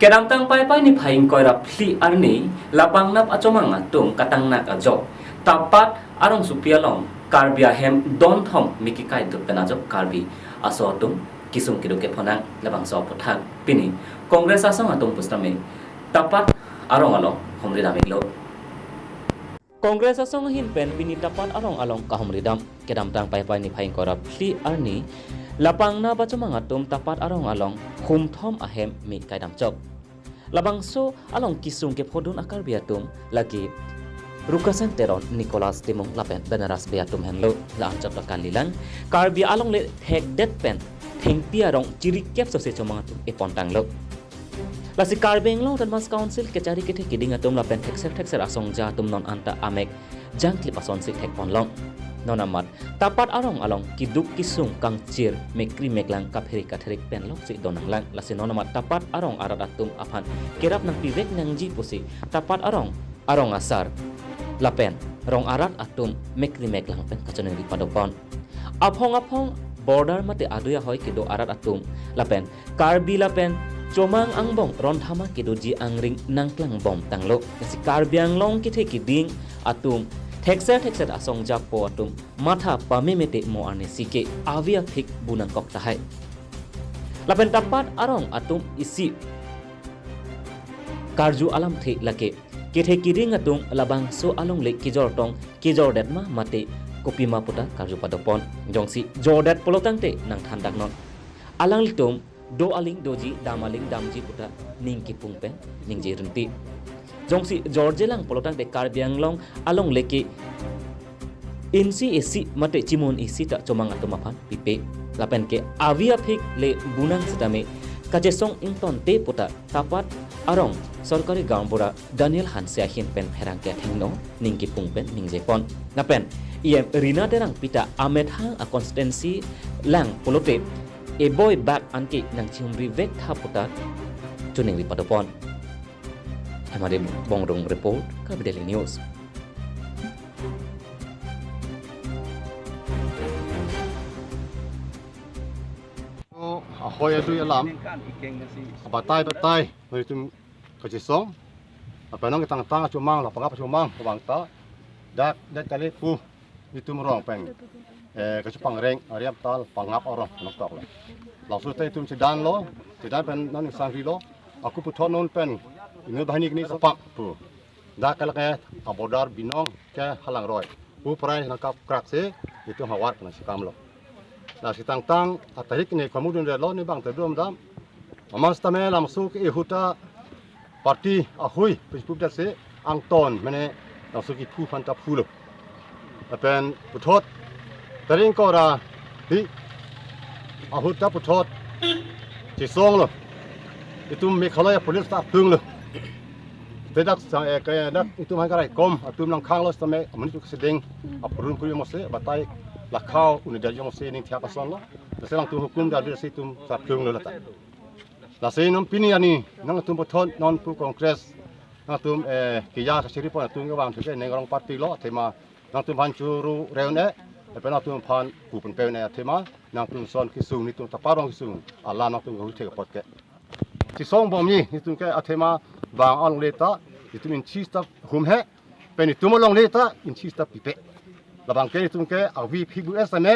Kedam tang pai pai ni phaing koirap pli arni lapang nap achomang atum katang nak ajok tapat arong supialong karbia hem don thom mikikai tu penajok karbi aso atum kisung kiduke phonang labang so puthang pini kongres asong atum pustame tapat arong along homri damiklo kongres asong hin pen pini tapat arong along kahomridam kedam tang pai pai ni phaing koirap pli arni lapang na bachomang atum tapat arong along hum thom ahem mi kaidam chok labang so along kisung ke phodun akar biatum lagi rukasan teron Nicholas timung lapen benaras biatum henlo la anchap takan lilang karbi along le hek det pen thengpi arong chirik kep so se chomang atum e pontang lo lasi karbeng long tan mas council ke cari ke kiding atum lapen thekser asong ja tum non anta amek jangkli pason sik thek ponlong nonamat tapat arong along kiduk kisung kang cir mekri meklang kapheri katherik pen lok si donang lang lasi nonamat tapat arong arat atum aphan kerap nang pivek nang ji pusi tapat arong asar lapen rong arat atum mekri meklang pen kachaneng di padopon aphong border mate aduya hoy kido arat atum lapen karbi lapen chomang angbong ron thama kido ji angring nangklang bom tanglo lasi karbiang long kithe kiding atum Thekser asong japo atum matha pamemete mo ane sike avia phik bunang kok tahai lapen tapat arong atum isi karju alam the lake kethe kiring atum labang so along le kijor tong kijor det ma mate kopima puta karju padopon jongsi jordat polotang te nang thandak non alang litum do aling doji damaling damji puta ning ki pungpen ning je renti jongsi jorjelang polotang de karbiang long along leke insi isi mate cimun isi tak comang atau mapan pipe lapen ke avia phik le bunang sedame kajesong ington te puta tapat arong sorkari gambura Daniel Hansia hin pen herang ke thingno ningki pungpen ning jepon napen iem rina derang pita amet hang a constancy lang polote e boy back anki nang chimri vek tha puta tuning ri padopon हमारे बोंगडोंग रिपोर्ट का daily news ahoy adu alam batai noi tum kajisong apa nang tang cumang la pagap cumang bang ta dak kali pu itu merong peng kacupang reng ariam tal pangap orang nok tok la langsung tai tum sedan lo sedan pen nan sang lo aku puthon non pen ini bahani ni sepak pu dak kalake abodar binong ke halang roy pu prai nakap krak se itu hawat na sikam lo na sitang atahik ni kamudun de lo ni bang tedom dam amas tame lamsu ke huta parti ahui prispup da se angton mene lamsu ki pu phanta phulo apen puthot taring ko ra hi ahuta puthot chi song lo itum me khalaya police ta tung lo tedak sa kaya dak itum han karai kom atum lang khang lo tame amani tu sedeng apurun puri mose batai lakau unidad yang mesti ning tiap ason lo selang tu hukum da dir situm sa tung lo lata la sei nom pini ani nang tum bothon non pu kongres nang tum kiya sa siri pon tum wang thike ne rong parti lo thema nang tum han churu reune pe nang tum phan ku pen pe ne thema nang tum son kisung ni tum taparong kisung ala nang tum hu theke potke ti song bom ni tum ke athema wang on leta tum in chi sta hum he pe ni tum long leta in chi sta pipe labang ke tum ke awi phibu esane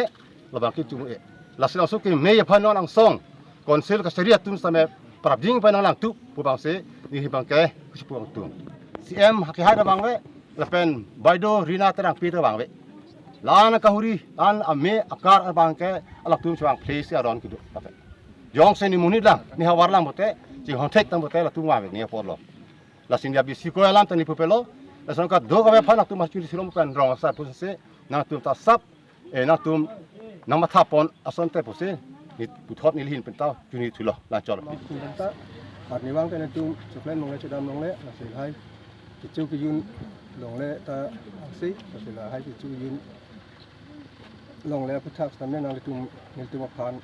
labang ke tum e la sila su ke me ya phan nang song konsil ka seria tum same prabding pa nang lang tu pu bang se ni hi bang ke ku pu bang tum cm haki ha bang we la pen baido rina terang pi bang we lan ka huri an ame akar bang ke alak tum chuang place ya ron ki du pa yong se ni munit lang ni hawar lang bote ji hon thek tang bote la tum wa we ni por lo la sin dia bi si ko alam tani pu pelo la son ka do ka we phan tum masjid silom kan rong sa pu se nang tum ta sap nang tum nang ma thapon ason te pu se ni puthot ni lhin pen ta juni thulo la chor ta hat ni wang ten tum chuklen mong le chadam mong le la sil hai ki chu ki yun long le ta si la sil hai ki chu yun long le puthak stam ne nang le tum ni tum phan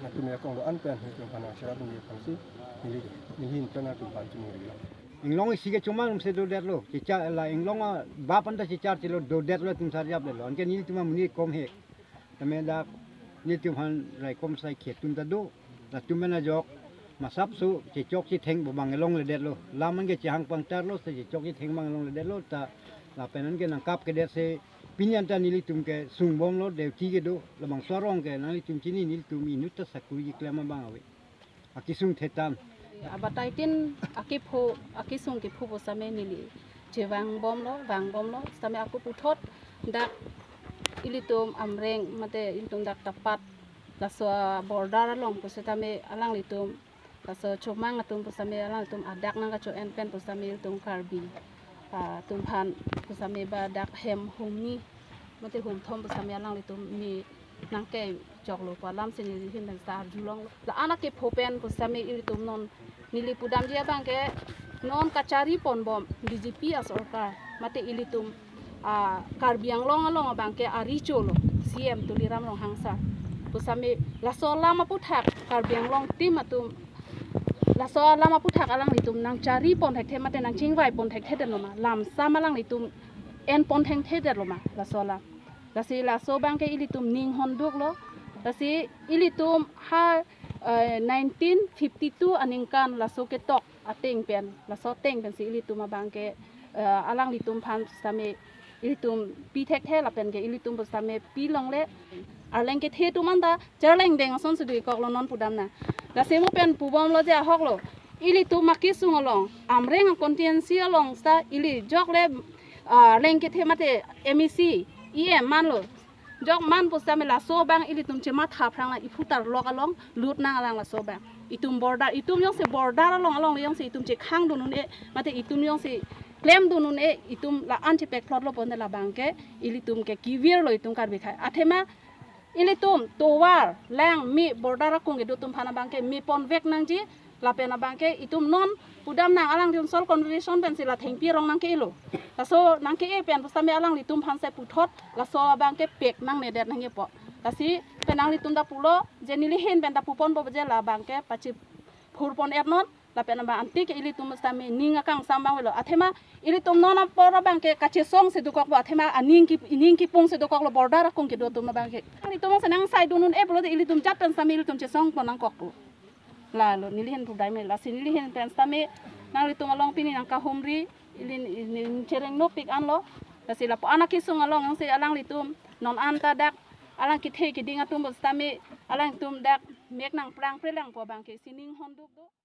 na tum ya kong lo an pen ni tum phan sharap ni phan si ni hin pen na tum phan chu ni lo inglong sige cuma se do det lo cica la inglong ba panta cica tilo do det lo tum sarjap le lo anke ni tuma muni kom he tame da ni tum han rai kom sai khet tum ta do la tum na jok มาซับสู้จิจกจิเทงบ่บังลงเลยเด็ดโลลามันก็จะหังปังตาโลสิจกจิเทงบังลงเลยเด็ดโลตาลาเป็นนั้นก็นังกับก็เด็ดเซpinyan ta nili tum ke sungbom lo de ti ke do la bang sorong ke nali tum chini nili tum inut ta sakuri ki klama bang awe akisung thetan abatai tin akipho akisung ki phu bo same nili je wang bom lo same aku puthot dak ilitum amreng mate ilitum dak tapat la so border long ko setame alang litum la so chomang atum po same alang litum adak nang ka cho en pen po same ilitum karbi tum phan po same ba dak hem humni mate hum thom po same alang litum mi nang ke jok lo pa lam sini hin dan sar julong la anak ke phopen po same ilitum non nili pudam dia bang ke non kachari pon bom DGP asorkar mate ilitum karbiang long bang ke ari cholo CM tuliram long hangsa po same la so lama puthak karbiang long tim atum la so lama puthak alang litum nang cari pon thek the mate nang chingwai pon thek the loma lam samalang litum en pon theng the loma la so la si la so bang ke ilitum ning honduk lo la si ilitum ha 1952 aningkan la so ke tok ateng pen la so teng pen si ilitum bang ke alang litum phan same ilitum pi thek the la pen ke ilitum same pi long le arleng ke the tu man da jarleng deng son su dui kok lo non pudam na la se mo pen pu bom lo ja hok lo ili tu makki sung along amreng kontiensi along sta ili jok le leng ke the mate MEC em man lo jok man pu sa me la so bang ili tum che ma tha phrang la ifutar lok along lut na alang la so bang itum border itum yong se border along yong se itum che khang du nun e mate itum yong se claim du nun e itum la an che pek plot lo pon la bang ke ili tum ke kiwir lo itum kar bi khai athema ilitum towar lang mi border kung edu tum phana bangke mi pon vek nang ji la pena bangke itum non pudam nang alang dim sol conversation pen sila thengpi rong nang ke ilo la so nang ke e pen same alang litum phan se puthot la so bangke pek nang ne det nang ye po la si penang litum da pulo jenili hen pen da pupon bo je la bangke pachi phurpon ernon la pena ba anti ke ilitum same ninga kang sambang lo athema ilitum nona pora bangke kache song se dukok ba athema aning ki pung se dukok lo border kung ke do tum bangke ilitum senang sai dunun e bolo ilitum jat pen same ilitum che song ponang kok pu la lo nili hen pudai me la sin nili hen pen same nang ilitum along pini nang ka humri ilin chereng no pik an lo la sila po anak ki sung along ang se alang litum non anta dak alang ki the ki dinga tum same alang tum dak mek nang prang prelang po bangke sining honduk do